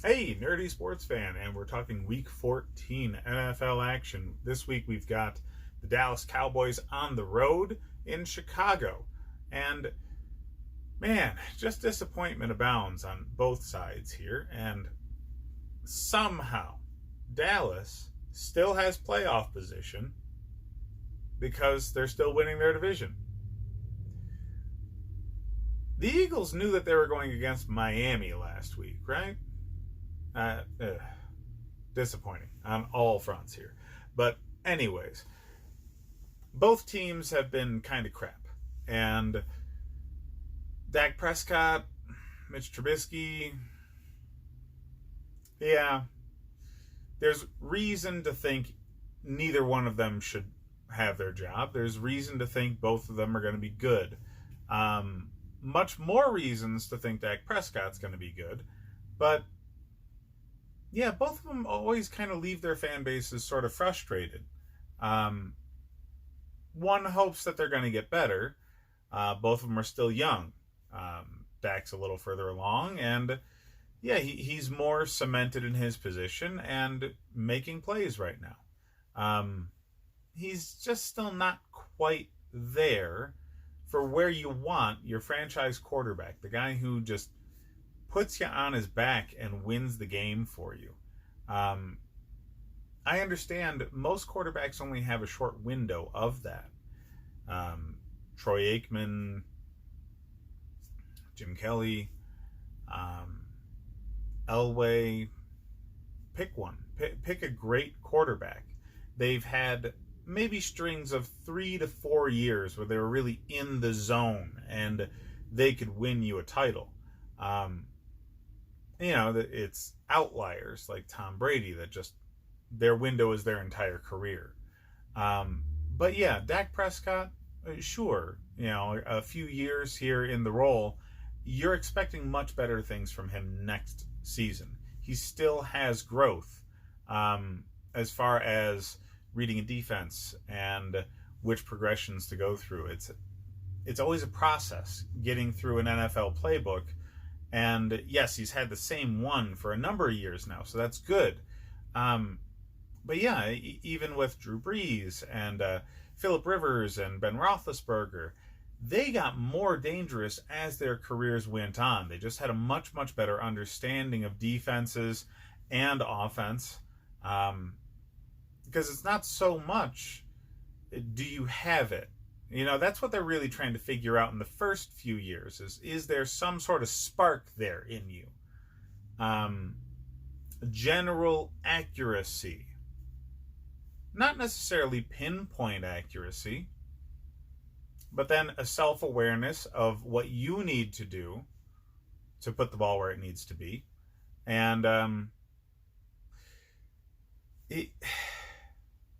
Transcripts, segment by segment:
Hey, nerdy sports fan, and we're talking Week 14 NFL action. This week we've got the Dallas Cowboys on the road in Chicago. And man, just disappointment abounds on both sides here. And somehow, Dallas still has playoff position because they're still winning their division. The Eagles knew that they were going against Miami last week, right? Uh, ugh, Disappointing on all fronts here. But, anyways, both teams have been kind of crap. And Dak Prescott, Mitch Trubisky, yeah, there's reason to think neither one of them should have their job. There's reason to think both of them are going to be good. Much more reasons to think Dak Prescott's going to be good. But yeah, both of them always kind of leave their fan bases sort of frustrated. Um, One hopes that they're going to get better. Both of them are still young. Dak's a little further along, and yeah, he's more cemented in his position and making plays right now. He's just still not quite there for where you want your franchise quarterback, the guy who just puts you on his back and wins the game for you. Um, I understand most quarterbacks only have a short window of that. Troy Aikman, Jim Kelly, um, Elway, pick one. Pick a great quarterback. They've had maybe strings of 3 to 4 years where they were really in the zone and they could win you a title. Um, it's outliers like Tom Brady that just their window is their entire career. But yeah, Dak Prescott, sure, a few years here in the role, you're expecting much better things from him next season. He still has growth as far as reading a defense and which progressions to go through. It's always a process getting through an NFL playbook. And yes, he's had the same one for a number of years now, so that's good. But yeah, even with Drew Brees and Phillip Rivers and Ben Roethlisberger, they got more dangerous as their careers went on. They just had a much, much better understanding of defenses and offense. Because it's not so much, do you have it? That's what they're really trying to figure out in the first few years is there some sort of spark there in you? General accuracy. Not necessarily pinpoint accuracy, but then a self-awareness of what you need to do to put the ball where it needs to be. And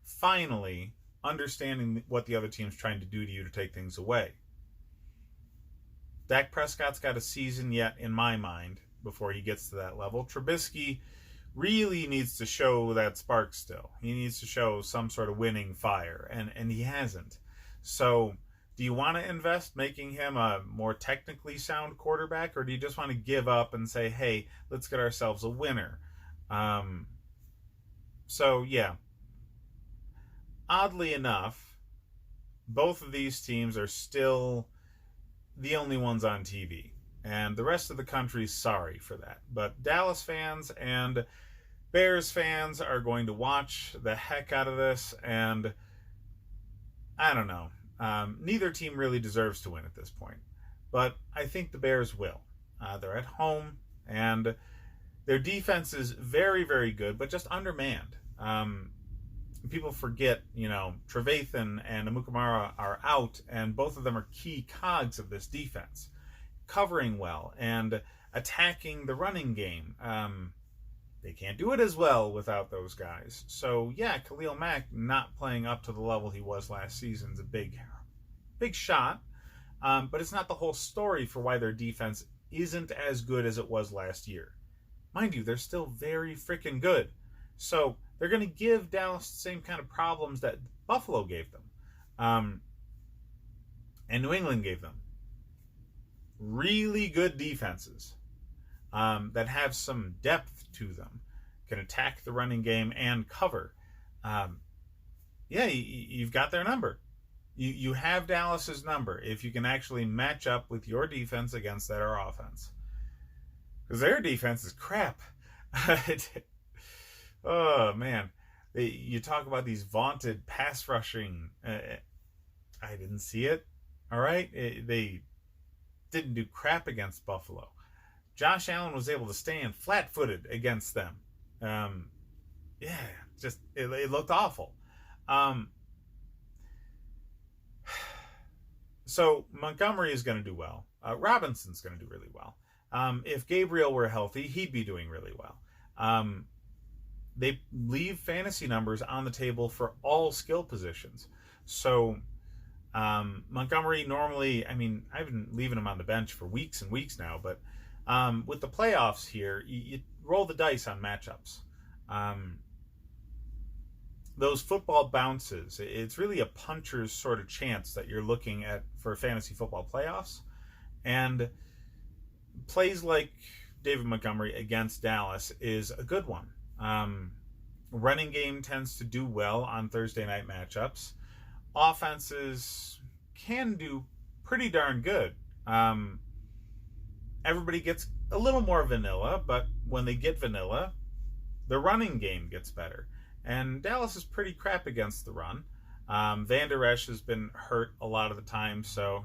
finally, understanding what the other team's trying to do to you to take things away. Dak Prescott's got a season yet, in my mind, before he gets to that level. Trubisky really needs to show that spark still. He needs to show some sort of winning fire, and he hasn't. So, do you want to invest making him a more technically sound quarterback, or do you just want to give up and say, hey, let's get ourselves a winner? So, yeah. Oddly enough, both of these teams are still the only ones on TV. And the rest of the country's sorry for that. But Dallas fans and Bears fans are going to watch the heck out of this. And I don't know. Neither team really deserves to win at this point. But I think the Bears will. They're at home. And their defense is very, very good, but just undermanned. People forget, Trevathan and Amukamara are out, and both of them are key cogs of this defense. Covering well and attacking the running game. They can't do it as well without those guys. So, yeah, Khalil Mack not playing up to the level he was last season is a big shot. But it's not the whole story for why their defense isn't as good as it was last year. Mind you, they're still very freaking good. So, they're going to give Dallas the same kind of problems that Buffalo gave them. And New England gave them. Really good defenses. that have some depth to them, can attack the running game and cover. You've got their number. You have Dallas's number if you can actually match up with your defense against their offense. Because their defense is crap. Oh, man. You talk about these vaunted pass rushing. I didn't see it. All right? They didn't do crap against Buffalo. Josh Allen was able to stand flat-footed against them. It looked awful. So Montgomery is going to do well. Robinson's going to do really well. If Gabriel were healthy, he'd be doing really well. They leave fantasy numbers on the table for all skill positions. So Montgomery normally, I've been leaving him on the bench for weeks and weeks now, but with the playoffs here, you roll the dice on matchups. Those football bounces, it's really a puncher's sort of chance that you're looking at for fantasy football playoffs. And plays like David Montgomery against Dallas is a good one. Running game tends to do well on Thursday night matchups. Offenses can do pretty darn good. Everybody gets a little more vanilla, but when they get vanilla, the running game gets better. And Dallas is pretty crap against the run. Van Der Esch has been hurt a lot of the time, so,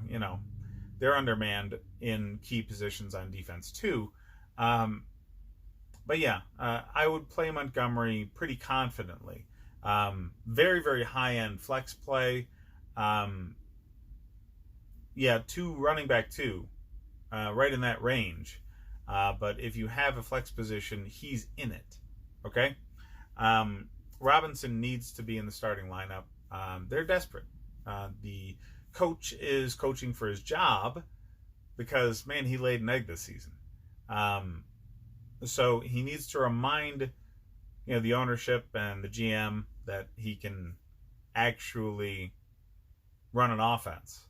they're undermanned in key positions on defense too. I would play Montgomery pretty confidently. Very, very high-end flex play. Two running back two, right in that range. But if you have a flex position, he's in it. Okay? Robinson needs to be in the starting lineup. They're desperate. The coach is coaching for his job because, man, he laid an egg this season. So he needs to remind, the ownership and the GM that he can actually run an offense.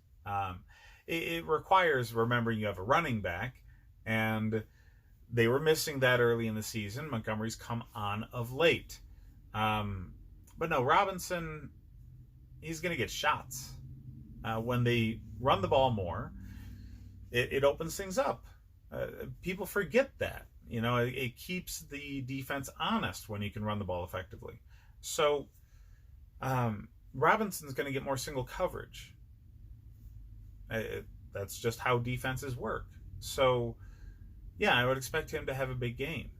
It requires remembering you have a running back, and they were missing that early in the season. Montgomery's come on of late. But no, Robinson, he's going to get shots. When they run the ball more, it opens things up. People forget that. It keeps the defense honest when you can run the ball effectively. So Robinson's going to get more single coverage. That's just how defenses work. So, I would expect him to have a big game.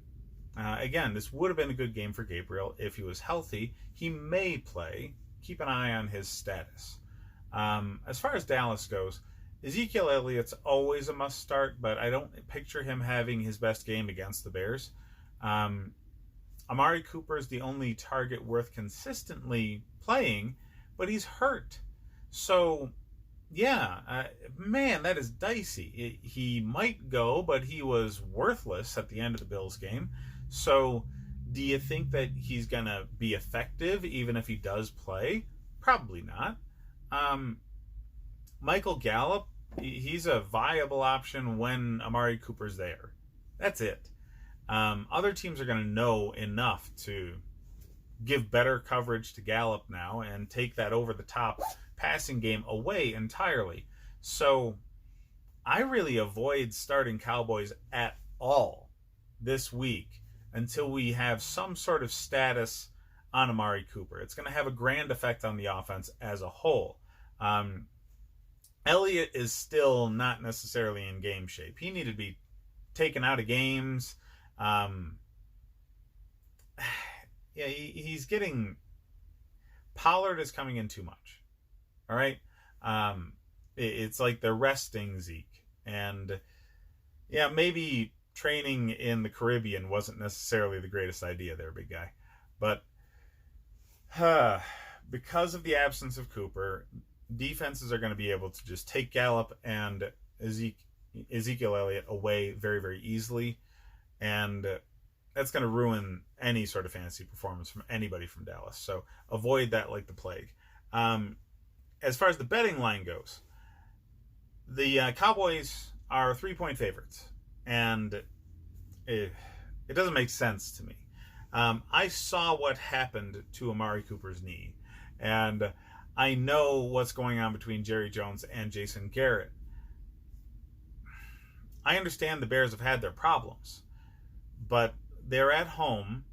Again, this would have been a good game for Gabriel if he was healthy. He may play. Keep an eye on his status. As far as Dallas goes, Ezekiel Elliott's always a must start, but I don't picture him having his best game against the Bears. Amari Cooper is the only target worth consistently playing, but he's hurt. So, man, that is dicey. He might go, but he was worthless at the end of the Bills game. So, do you think that he's going to be effective even if he does play? Probably not. Michael Gallup, he's a viable option when Amari Cooper's there. That's it. Other teams are going to know enough to give better coverage to Gallup now and take that over-the-top passing game away entirely. So I really avoid starting Cowboys at all this week until we have some sort of status on Amari Cooper. It's going to have a grand effect on the offense as a whole. Elliott is still not necessarily in game shape. He needed to be taken out of games. He's getting... Pollard is coming in too much. All right? It's like they're resting Zeke. And, maybe training in the Caribbean wasn't necessarily the greatest idea there, big guy. But because of the absence of Cooper, defenses are going to be able to just take Gallup and Ezekiel Elliott away very, very easily. And that's going to ruin any sort of fantasy performance from anybody from Dallas. So avoid that like the plague. As far as the betting line goes, the Cowboys are 3-point favorites. And it doesn't make sense to me. I saw what happened to Amari Cooper's knee, and I know what's going on between Jerry Jones and Jason Garrett. I understand the Bears have had their problems, but they're at home.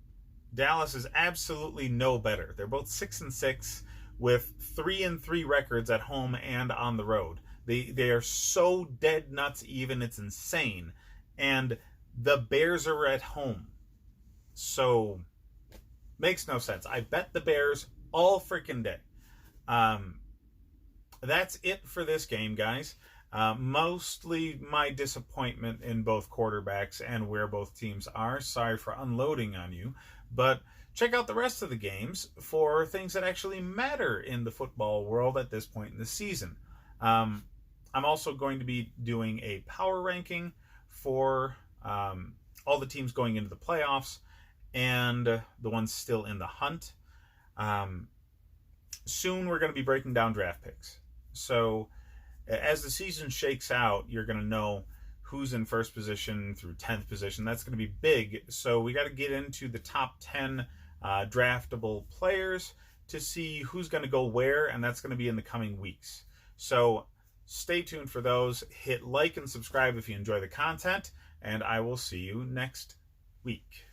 Dallas is absolutely no better. They're both 6-6 with 3-3 records at home and on the road. They are so dead nuts even, it's insane. And the Bears are at home. So, makes no sense. I bet the Bears all freaking day. That's it for this game, guys. Mostly my disappointment in both quarterbacks and where both teams are. Sorry for unloading on you. But check out the rest of the games for things that actually matter in the football world at this point in the season. I'm also going to be doing a power ranking for all the teams going into the playoffs and the ones still in the hunt. Soon we're going to be breaking down draft picks. So as the season shakes out, you're going to know who's in first position through 10th position. That's going to be big. So we got to get into the top 10 draftable players to see who's going to go where, and that's going to be in the coming weeks. So stay tuned for those. Hit like and subscribe if you enjoy the content, and I will see you next week.